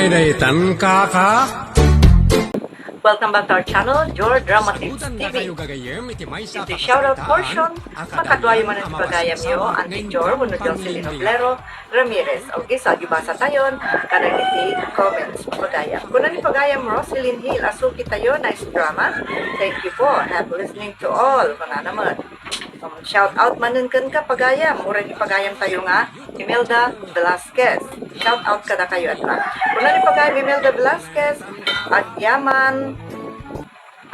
daytan kaka. Welcome back to our channel, Your Dramatics TV. Ito shoutout portion, makadwayo man ang pagayam niyo, Auntie Jor, Buno Jocelyn Oblero, Ramirez. Okay, so agibasa tayon, kanang iti comments, pagayam. Kung nani pagayam, Roselyn Hill, asuki tayo, nice drama. Thank you po, happy listening to all. Kuna naman. Shout out manin kan ka pagayam, mura ni pagayam tayo nga, Imelda Velasquez. Shout out kada kayo at lang. Kung nani pagayam, Imelda Velasquez,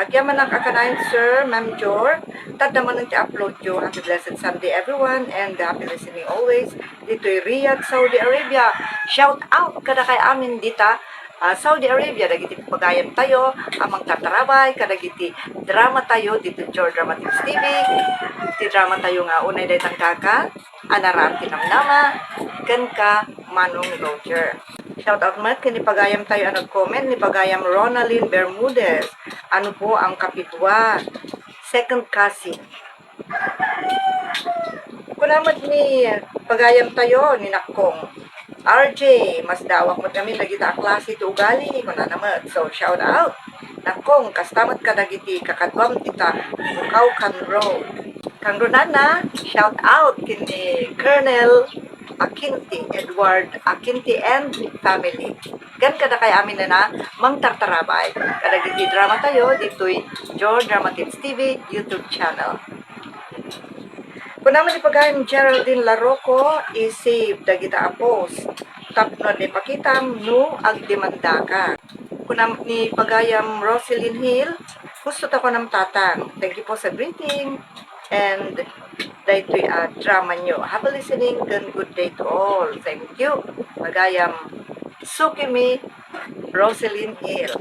Agyaman ang kakanayin, Sir, Ma'am Jor. Tadaman ang ti-upload yo. Happy blessed Sunday, everyone, and happy listening always. Dito'y Riyadh, Saudi Arabia. Shout out kada kay amin dita. Saudi Arabia, dagiti pagayam tayo, amang tatarabay, kadagiti drama tayo, dito Jor Dramatics TV. Ti drama tayo nga, unay daytang kaka, anaram tinamnama, kan ka, Manong Roger. Shout out mat, kini pagayam tayo ang nag-comment, ni pagayam Ronaldin Bermudez. Ano po ang kapitwa? Second cousin. Kunamat ni pagayam tayo, ni Nakong. RJ, mas dawak mo kami, nagita klase ito ugali, kuna naman. So, shout out. Nakong, kastamat ka nagiti, kakadwam kita, bukaw kan road. Kang Ronana, shout out kini Colonel Akinti, Edward Akinti and family. Gan kada kay amin na mang tartarabay. Kada giti drama tayo, dito'y Jor Dramatics TV YouTube channel. Kung naman ipagayam Geraldine Larroco, isave dagita apos. Tapno ni pakitam no agdemanda ka. Kung naman ni pagayam Roselyn Hill, gusto ta ko ng tatang. Thank you po sa greeting. And daytoy drama nyo. Happy listening and good day to all. Thank you. Magayam Sukimi Roselyn Hill.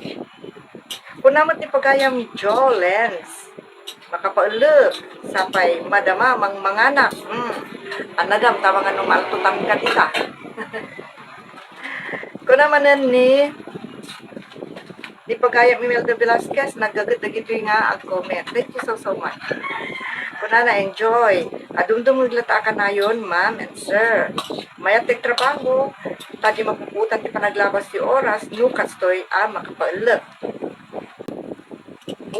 Kung naman ni pagayam Jolens, makapaulog sapay madama mang manganak. Anadam tawang anong maltutang ka kita. Kung naman ni pagayam Imelda Velasquez, nagagat-agito nga ang comment. Thank you so much. Kuna na enjoy. Adumdum maglata ka na yun, ma'am and sir. Mayatek trabaho. Tadi mapuputan ti panaglabas ti oras, nukas to'y makapaulag.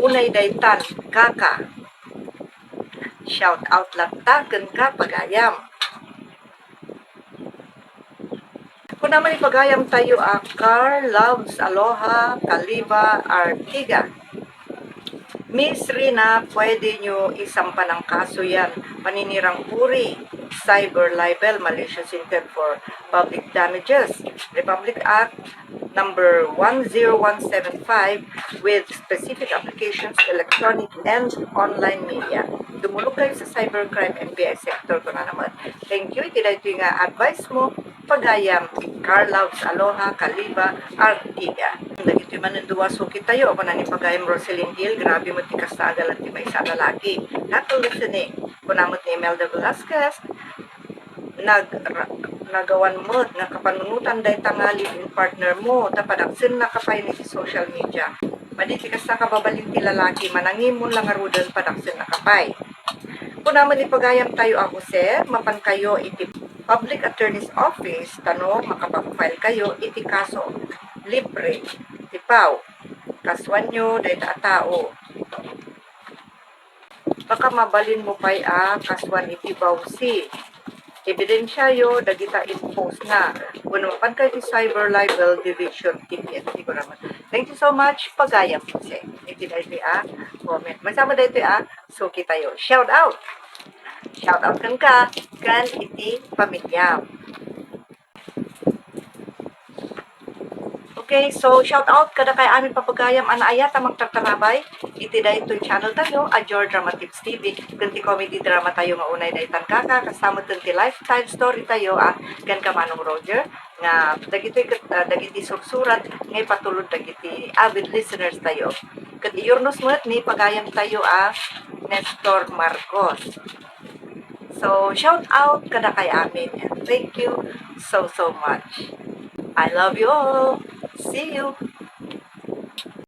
Unay daytan, kaka. Shout out latagan ka, pagayam. Kung naman ipagayam tayo, Carl Loves Aloha, Kaliba, Artiga. Miss Rina, pwede nyo isampa ng kaso yan. Paninirang puri, cyber libel, malicious intent for public damages. Republic Act number 10175 with specific applications to electronic and online media. Dumulog kayo sa cybercrime NBI sector ko na naman. Thank you. Ito nga advice mo. Pagayam, Carl Loves Aloha, Kaliba, Artiga. Dagito man ng duwa sukit tayo. Ako na ni pagayam Roselyn Hill. Grabe mo ti kasagal at ti may isa lalaki. Happy listening. Kunamot ni Imelda Velasquez. Nagawan mo nga kapanunutan dahi tangali yung partner mo. Tapadaksin na kapay ni social media. Maditi ka sa kababalin ti lalaki. Manangimon lang arudan padaksin na kapay. Kunaman ni pagayam tayo ako sir. Mapan kayo iti Public Attorney's Office, tanong, makapag-file kayo, iti kaso, libre, tipaw, kaswan nyo, dahil tao. Baka mabalin mo pa'y kaswan iti bawsi. Ebidensya yo, dagita impose na. Kung mapan kayo iti Cyber Libel Division, TPST ko naman. Thank you so much, pagayam po siya. Iti dahil comment. Masama dahil suki tayo. Shout out! Shout out kan iti pamilya. Okay, so shout out kada kay amin papagayam anaayata magtatarabay. Iti daytoy channel tayo, Jor Dramatics TV. Kanti comedy drama tayo nga unay daytan kaka kasama ti lifetime story tayo kan ka Manong Roger nga dagiti sursurat ngay patulod dagiti avid listeners tayo. Ket iyornos met ni pagayam tayo Nestor Marcos. So, shout out kada kay amin. And thank you so much. I love you all. See you.